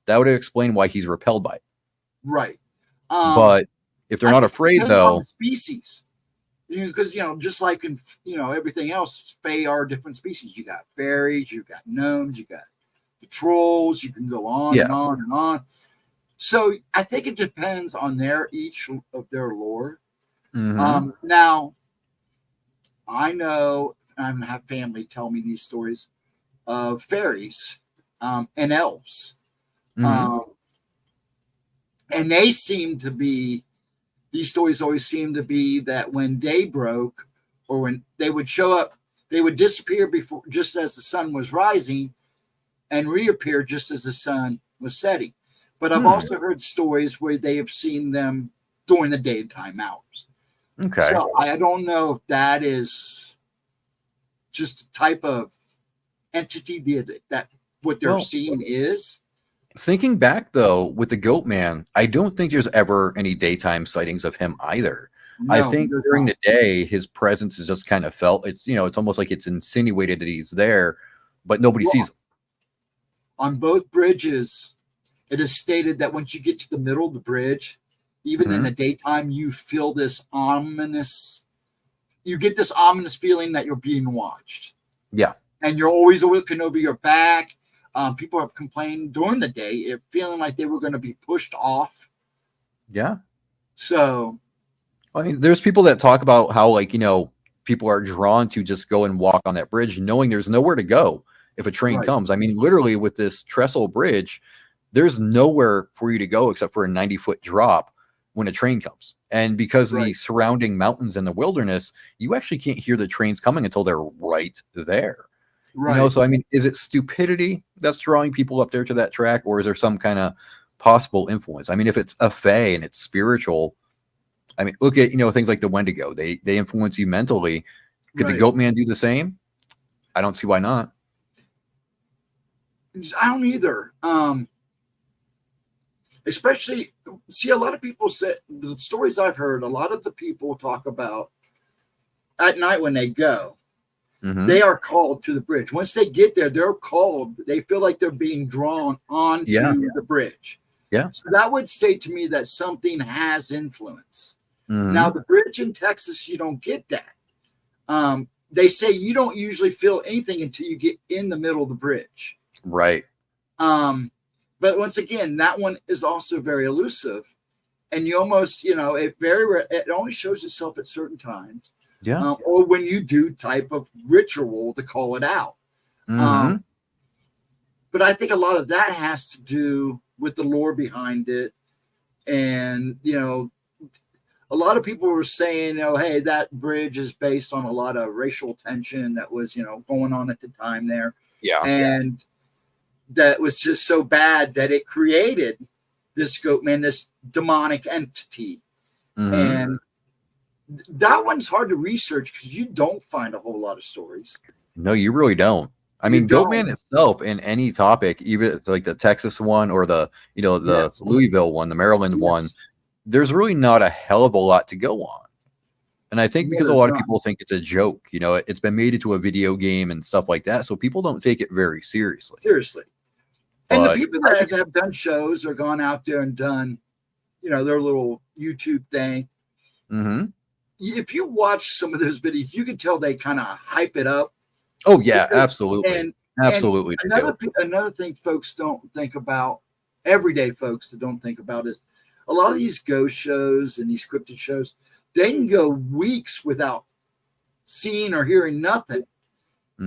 that would explain why he's repelled by it. Right. But if they're not afraid, though. Species. Because, just like in, everything else, Fae are different species. You got fairies, you got gnomes, you got the trolls, you can go on and on and on. So I think it depends on each of their lore. Now, I know, I have family tell me these stories of fairies and elves. And they seem to be, these stories always seem to be that when day broke, or when they would show up, they would disappear just as the sun was rising and reappear just as the sun was setting. But I've also heard stories where they have seen them during the daytime hours. Okay. So I don't know if that is just a type of entity that what they're seeing is. Thinking back though, with the Goat Man, I don't think there's ever any daytime sightings of him either. I No, think there's during not. the day, his presence is just kind of felt. It's it's almost like it's insinuated that he's there, but nobody Well, sees him. on both bridges, it is stated that once you get to the middle of the bridge, even in the daytime, you feel this ominous. You get this ominous feeling that you're being watched. Yeah. And you're always looking over your back. People have complained during the day, feeling like they were going to be pushed off. Yeah. So, I mean, there's people that talk about how, like, people are drawn to just go and walk on that bridge, knowing there's nowhere to go if a train Right. comes. I mean, literally with this trestle bridge, there's nowhere for you to go except for a 90-foot drop when a train comes. And because of the Right. surrounding mountains and the wilderness, you actually can't hear the trains coming until they're right there. right. So I mean, is it stupidity that's drawing people up there to that track, or is there some kind of possible influence? I mean, if it's a fae and it's spiritual, I mean, look at things like the Wendigo. They influence you mentally. Could the Right. Goat Man do the same? I don't see why not. I don't either. Especially, see, a lot of people say, the stories I've heard, a lot of the people talk about at night when they go, they are called to the bridge. Once they get there, they're called. They feel like they're being drawn onto the bridge. Yeah. So that would say to me that something has influence. Mhm. Now, the bridge in Texas, you don't get that. They say you don't usually feel anything until you get in the middle of the bridge. Right. But once again, that one is also very elusive. And you almost, it only shows itself at certain times. Yeah. Or when you do type of ritual to call it out. But I think a lot of that has to do with the lore behind it. And, a lot of people were saying, hey, that bridge is based on a lot of racial tension that was, going on at the time there. Yeah. And that was just so bad that it created this Goat Man, this demonic entity. And that one's hard to research because you don't find a whole lot of stories. No, you really don't. I mean, don't. Goat Man itself in any topic, even like the Texas one or the Louisville one, the Maryland one, there's really not a hell of a lot to go on. And I think because a lot of people think it's a joke, it's been made into a video game and stuff like that. So people don't take it very seriously. And the people that have done shows or gone out there and done, their little YouTube thing. If you watch some of those videos, you can tell they kind of hype it up. Oh, yeah, absolutely. Absolutely. Another thing folks don't think about, everyday folks that don't think about is a lot of these ghost shows and these cryptid shows, they can go weeks without seeing or hearing nothing.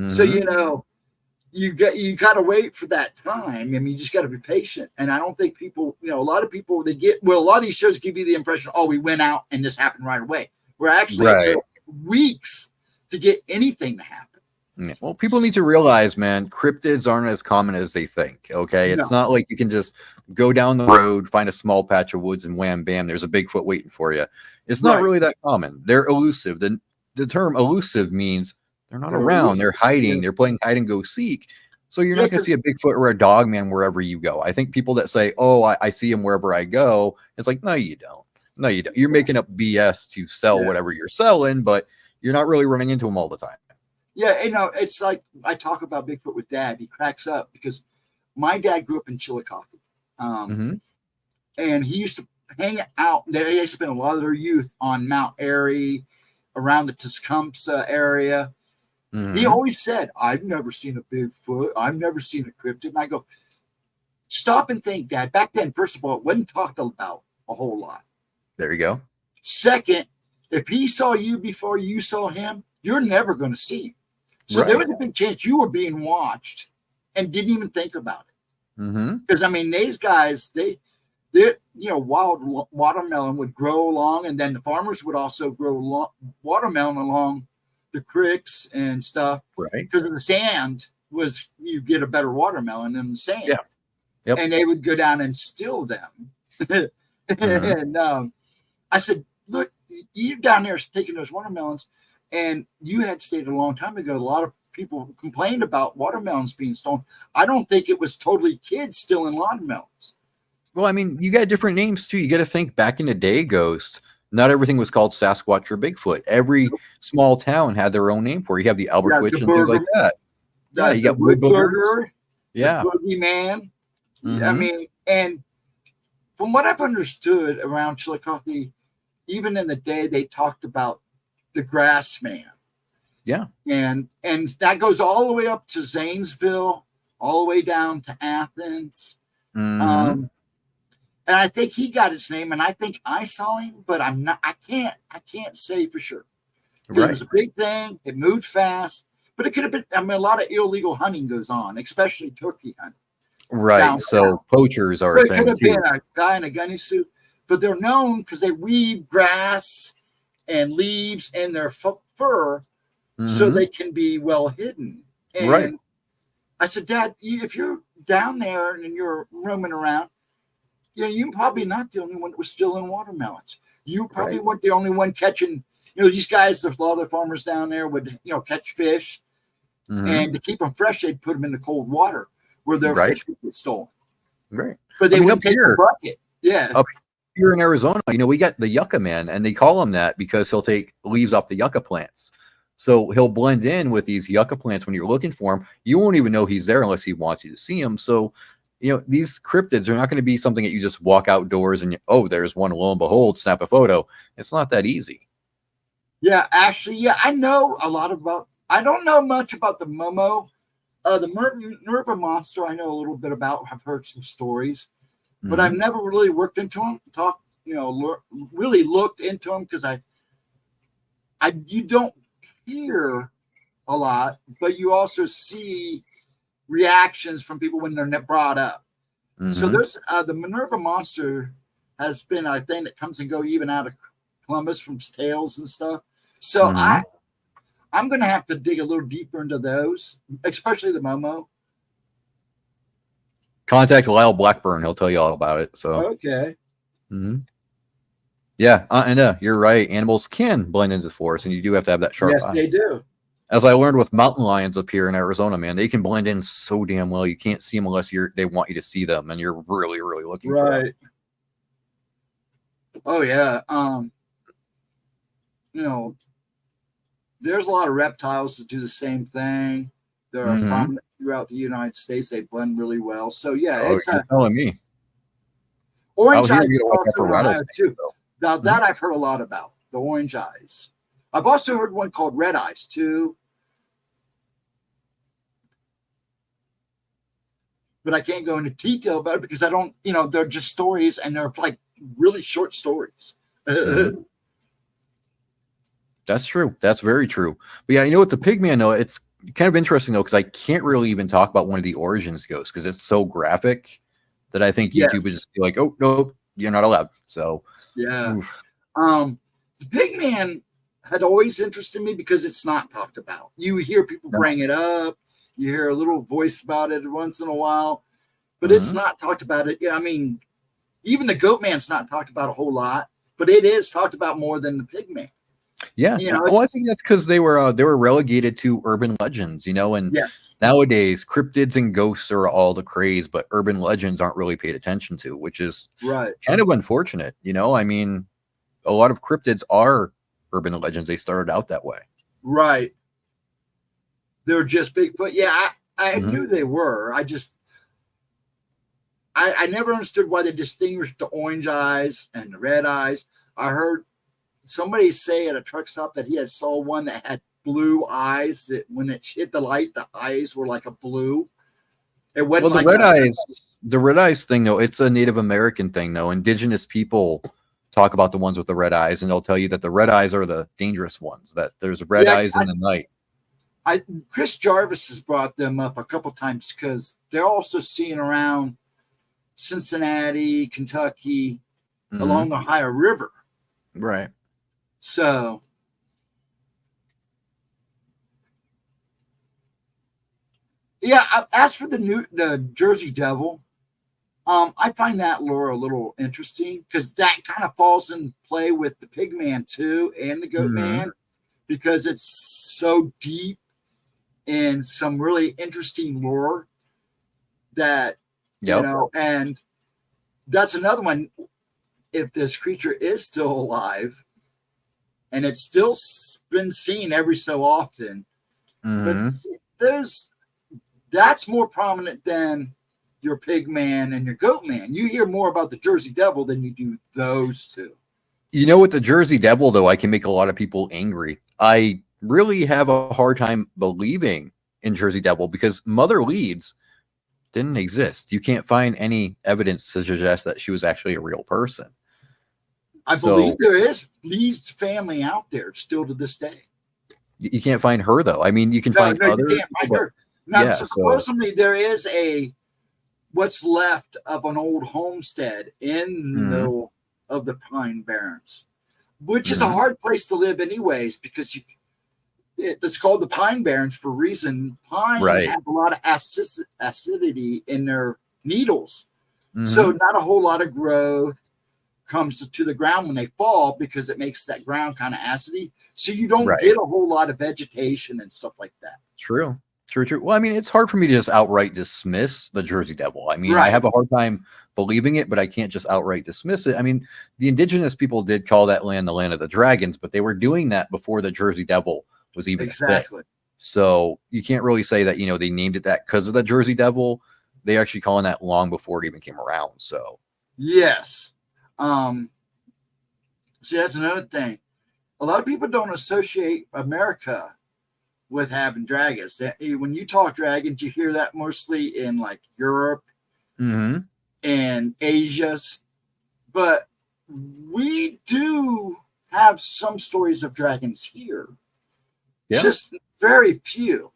So, you got to wait for that time. I mean, you just got to be patient. And I don't think people, a lot of people, a lot of these shows give you the impression, oh, we went out and this happened right away. We're actually weeks to get anything to happen. Yeah. Well, people need to realize, man, cryptids aren't as common as they think. Okay. It's not like you can just go down the road, find a small patch of woods, and wham, bam, there's a Bigfoot waiting for you. It's not really that common. They're elusive. The term elusive means they're not around. Elusive. They're hiding. They're playing hide and go seek. So you're not going to see a Bigfoot or a dog man wherever you go. I think people that say, oh, I see him wherever I go. It's like, no, you don't. No, you don't. You're making up BS to sell whatever you're selling, but you're not really running into them all the time. Yeah, it's like I talk about Bigfoot with Dad. He cracks up because my dad grew up in Chillicothe. And he used to hang out. They spent a lot of their youth on Mount Airy, around the Tecumseh area. He always said, I've never seen a Bigfoot. I've never seen a cryptid. And I go, stop and think, Dad. Back then, first of all, it wasn't talked about a whole lot. There you go. Second, if he saw you before you saw him, you're never going to see him. So there was a big chance you were being watched and didn't even think about it. Because, I mean, these guys, they wild watermelon would grow along, and then the farmers would also grow watermelon along the creeks and stuff. Right. Because of the sand you get a better watermelon than the sand. Yeah. Yep. And they would go down and steal them. And I said, look, you down there taking those watermelons, and you had stated a long time ago, a lot of people complained about watermelons being stolen. I don't think it was totally kids stealing watermelons. Well, I mean, you got different names too. You got to think back in the day, Ghost. Not everything was called Sasquatch or Bigfoot. Every small town had their own name for it. You have the Albertwitch and things like that. Yeah, you got Woodburger, yeah, the Boogeyman. Mm-hmm. I mean, and from what I've understood around Chillicothe, even in the day, they talked about the Grass Man. Yeah, and that goes all the way up to Zanesville, all the way down to Athens. Mm-hmm. And I think he got his name, and I think I saw him, but I can't say for sure. Right. It was a big thing. It moved fast, but it could have been. I mean, a lot of illegal hunting goes on, especially turkey hunting. Right. So poachers are a thing too. It could have been a guy in a gunny suit, but they're known because they weave grass and leaves in their fur, so they can be well hidden. And right. I said, Dad, if you're down there and you're roaming around, you're probably not the only one that was stealing watermelons. You probably weren't the only one catching. These guys, a lot of the farmers down there would, catch fish, and to keep them fresh, they'd put them in the cold water where their fish would get stolen. Right. But they would take the bucket. Yeah. Up here in Arizona, we got the yucca man, and they call him that because he'll take leaves off the yucca plants. So he'll blend in with these yucca plants when you're looking for him. You won't even know he's there unless he wants you to see him. So, these cryptids are not going to be something that you just walk outdoors and, there's one, lo and behold, snap a photo. It's not that easy. Yeah, actually, I know a lot about, I don't know much about the Momo. The Minerva monster, I know a little bit about. I've heard some stories, but I've never really worked into them, really looked into them because you don't hear a lot, but you also see reactions from people when they're brought up. So there's the Minerva monster has been a thing that comes and go even out of Columbus from tales and stuff. So I'm going to have to dig a little deeper into those, especially the Momo. Contact Lyle Blackburn. He'll tell you all about it. So okay. Yeah, and you're right. Animals can blend into the forest, and you do have to have that sharp eye. Yes, they do. As I learned with mountain lions up here in Arizona, man, they can blend in so damn well. You can't see them unless they want you to see them, and you're really, really looking for them. Oh yeah. There's a lot of reptiles that do the same thing. They're prominent throughout the United States. They blend really well. So yeah, it's telling me. Orange eyes is also in Ohio too. Now that I've heard a lot about the orange eyes. I've also heard one called red eyes too. But I can't go into detail about it because I don't, they're just stories and they're like really short stories. That's true. That's very true. But yeah, with the Pigman though, it's kind of interesting though, because I can't really even talk about one of the origins ghosts because it's so graphic that I think YouTube would just be like, oh, no, you're not allowed. So yeah. The Pigman had always interested me because it's not talked about. You hear people bring it up. You hear a little voice about it once in a while, but it's not talked about it. Yeah, I mean, even the Goat Man's not talked about a whole lot, but it is talked about more than the Pigman. Yeah, I think that's because they were relegated to urban legends, and nowadays cryptids and ghosts are all the craze, but urban legends aren't really paid attention to, which is kind of unfortunate. I mean, a lot of cryptids are urban legends. They started out that way. Right. They're just Bigfoot. Yeah, I knew they were. I never understood why they distinguished the orange eyes and the red eyes. I heard somebody say at a truck stop that he had saw one that had blue eyes, that when it hit the light, the eyes were like a blue. It wasn't the red eyes thing though, it's a Native American thing though. Indigenous people talk about the ones with the red eyes, and they'll tell you that the red eyes are the dangerous ones, that there's red eyes in the night. Chris Jarvis has brought them up a couple times because they're also seen around Cincinnati, Kentucky, along the Ohio River. Right. So, yeah. As for the Jersey Devil, I find that lore a little interesting because that kind of falls in play with the Pigman too and the Goat Man because it's so deep in some really interesting lore that, and that's another one. If this creature is still alive, and it's still been seen every so often, but that's more prominent than your pig man and your goat man. You hear more about the Jersey Devil than you do those two. You know, with the Jersey Devil, though, I can make a lot of people angry. I really have a hard time believing in Jersey Devil because Mother Leeds didn't exist. You can't find any evidence to suggest that she was actually a real person. I believe there is Leeds family out there still to this day. You can't find her, though. I mean, you can find other. You can't find her. Now, supposedly there is what's left of an old homestead in the middle of the Pine Barrens, which is a hard place to live anyways, because it's called the Pine Barrens for a reason. Pine have a lot of acidity in their needles. So not a whole lot of growth comes to the ground when they fall because it makes that ground kind of acidy. So you don't get a whole lot of vegetation and stuff like that. True. Well, I mean, it's hard for me to just outright dismiss the Jersey Devil. I mean, I have a hard time believing it, but I can't just outright dismiss it. I mean, the indigenous people did call that land the land of the dragons, but they were doing that before the Jersey Devil was even exactly. So you can't really say that, you know, they named it that because of the Jersey Devil. They actually calling that long before it even came around. So yes. See, that's another thing. A lot of people don't associate America with having dragons. When you talk dragons, you hear that mostly in like Europe and Asia's, but we do have some stories of dragons here. Just very few.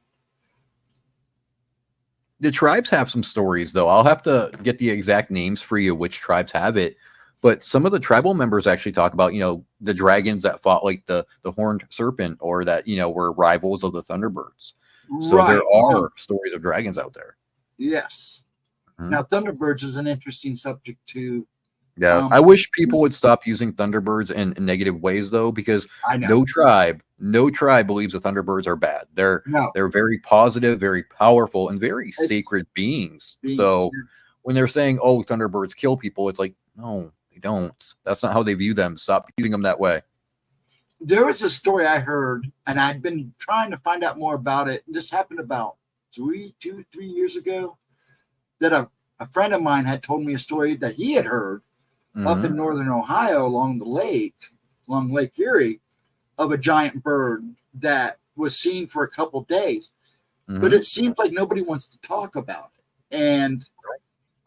The tribes have some stories, though. I'll have to get the exact names for you, which tribes have it. But some of the tribal members actually talk about, you know, the dragons that fought like the horned serpent, or that, you know, were rivals of the Thunderbirds. So there are stories of dragons out there. Yes. Now, Thunderbirds is an interesting subject too. Yeah, I wish people would stop using Thunderbirds in negative ways, though, because no tribe believes the Thunderbirds are bad. They're very positive, very powerful, and very sacred beings. So when they're saying, "Oh, Thunderbirds kill people," it's like, no, they don't. That's not how they view them. Stop using them that way. There was a story I heard, and I'd been trying to find out more about it. This happened about 3 years ago. That a friend of mine had told me a story that he had heard up in northern Ohio along Lake Erie, of a giant bird that was seen for a couple days. But it seems like nobody wants to talk about it. And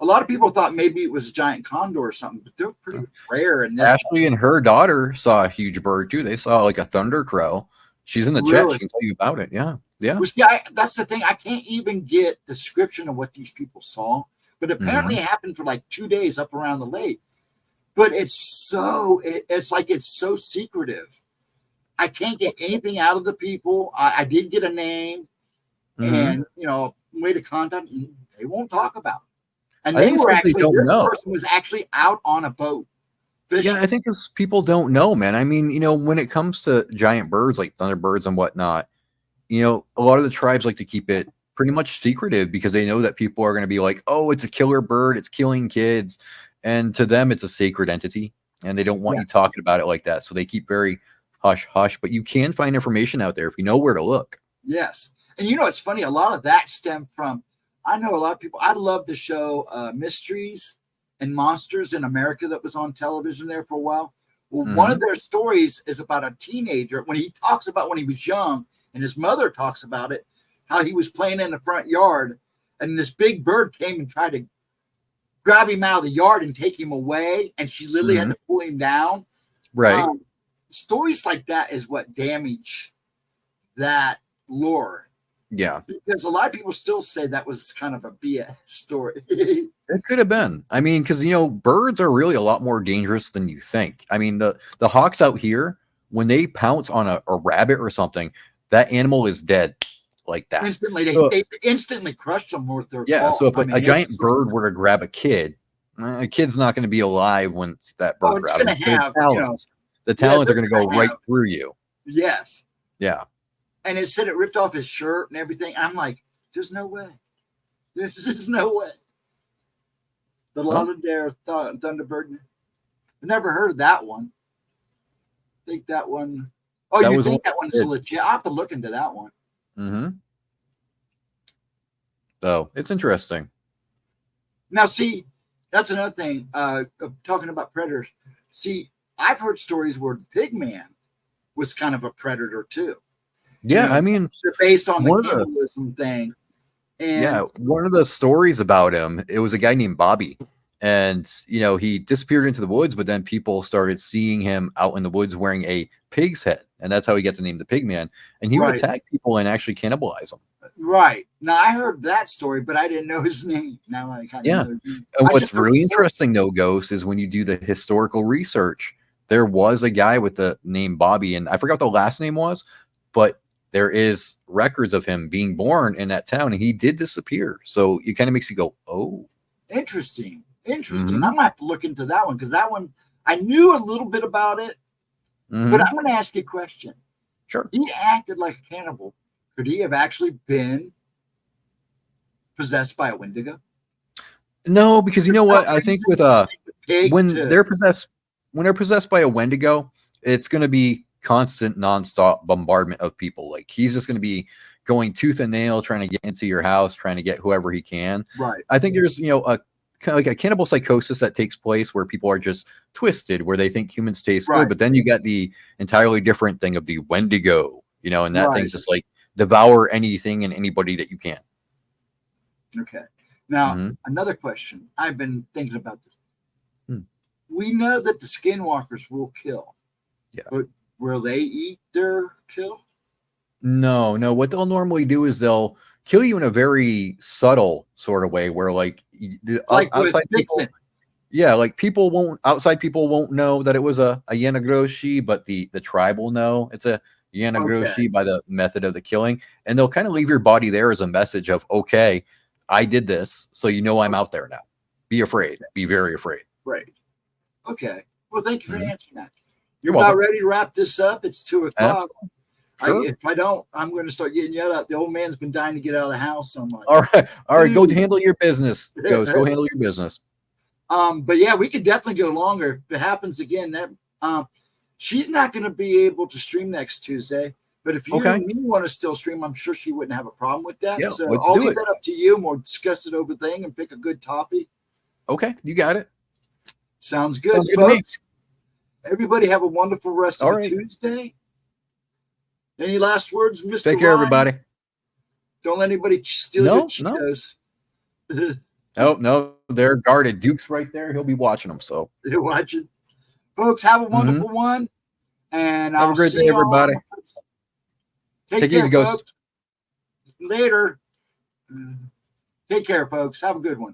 a lot of people thought maybe it was a giant condor or something, but they're pretty rare. And Ashley and her daughter saw a huge bird too. They saw like a thunder crow. She's in the chat. She can tell you about it. Yeah. Well, see, that's the thing. I can't even get description of what these people saw, but apparently it happened for like 2 days up around the lake. But it's like it's so secretive. I can't get anything out of the people. I did get a name and, you know, way to contact them. They won't talk about it. And this person was actually out on a boat fishing. Yeah, I think it's people don't know, man. I mean, you know, when it comes to giant birds like Thunderbirds and whatnot, you know, a lot of the tribes like to keep it pretty much secretive because they know that people are going to be like, oh, it's a killer bird. It's killing kids. And to them, it's a sacred entity. And they don't want you talking about it like that. So they keep very hush, hush. But you can find information out there if you know where to look. Yes. And, you know, it's funny. A lot of that stemmed from, I know a lot of people, I love the show Mysteries and Monsters in America that was on television there for a while. Well, one of their stories is about a teenager when he talks about when he was young, and his mother talks about it, how he was playing in the front yard and this big bird came and tried to grab him out of the yard and take him away. And she literally had to pull him down. Right. Stories like that is what damage that lore. Yeah. Because a lot of people still say that was kind of a BS story. It could have been. I mean, because, you know, birds are really a lot more dangerous than you think. I mean, the hawks out here, when they pounce on a rabbit or something, that animal is dead like that. Instantly. They instantly crush them with their claw. So if a giant bird were to grab a kid's not going to be alive when that bird grabs him. The talons are going to go right through you. Yes. Yeah. and it said it ripped off his shirt and everything. I'm like, there's no way. There's just no way. The Lauderdale Thunderbird. I never heard of that one. I think that one. Oh, you think that one's legit? I'll have to look into that one. Mm-hmm. So it's interesting. Now, see, that's another thing. Talking about predators. See, I've heard stories where the pig man was kind of a predator too. Yeah, you know, I mean, based on the cannibalism thing. And yeah, one of the stories about him, it was a guy named Bobby. And, you know, he disappeared into the woods, but then people started seeing him out in the woods wearing a pig's head. And that's how he gets the name the pig man. And he would attack people and actually cannibalize them. Right. Now, I heard that story, but I didn't know his name. Now I kind of know his name. And what's really interesting, though, Ghost, is when you do the historical research, there was a guy with the name Bobby, and I forgot what the last name was, but there is records of him being born in that town, and he did disappear. So it kind of makes you go, oh. Interesting. Interesting. I might have to look into that one, because that one, I knew a little bit about it, but I'm going to ask you a question. Sure. He acted like a cannibal. Could he have actually been possessed by a Wendigo? No, because you know what? I think with when they're possessed by a Wendigo, it's going to be constant, nonstop bombardment of people. Like he's just going to be going tooth and nail, trying to get into your house, trying to get whoever he can. Right. I think there's, you know, a kind of like a cannibal psychosis that takes place where people are just twisted, where they think humans taste good, but then you got the entirely different thing of the Wendigo, you know, and that thing's just like devour anything and anybody that you can. Okay. Now, another question. I've been thinking about this. We know that the skinwalkers will kill. Yeah. But will they eat their kill? No. What they'll normally do is they'll kill you in a very subtle sort of way where like outside people, like outside people won't know that it was a Yanagroshi, but the tribe will know it's a Yanagroshi by the method of the killing. And they'll kind of leave your body there as a message of, okay, I did this, so you know I'm out there now. Be afraid. Be very afraid. Right. Okay. Well, thank you for answering that. You're about welcome. Ready to wrap this up. It's 2:00. Sure. If I don't, I'm going to start getting yelled at. The old man's been dying to get out of the house. So I'm like, all right. Go handle your business. Go handle your business. But yeah, we could definitely go longer. If it happens again, that she's not going to be able to stream next Tuesday. But if you and me want to still stream, I'm sure she wouldn't have a problem with that. Yeah, so I'll leave that up to you, and we'll discuss it over thing and pick a good topic. Okay, you got it. Sounds good, folks. Everybody have a wonderful rest of the Tuesday. Any last words, Mr. Take care, everybody. Don't let anybody steal your Cheetos. No, they're guarded. Duke's right there. He'll be watching them. So they're watching. Folks, have a wonderful one. And have a great day, everybody. Take care, folks. Later. Take care, folks. Have a good one.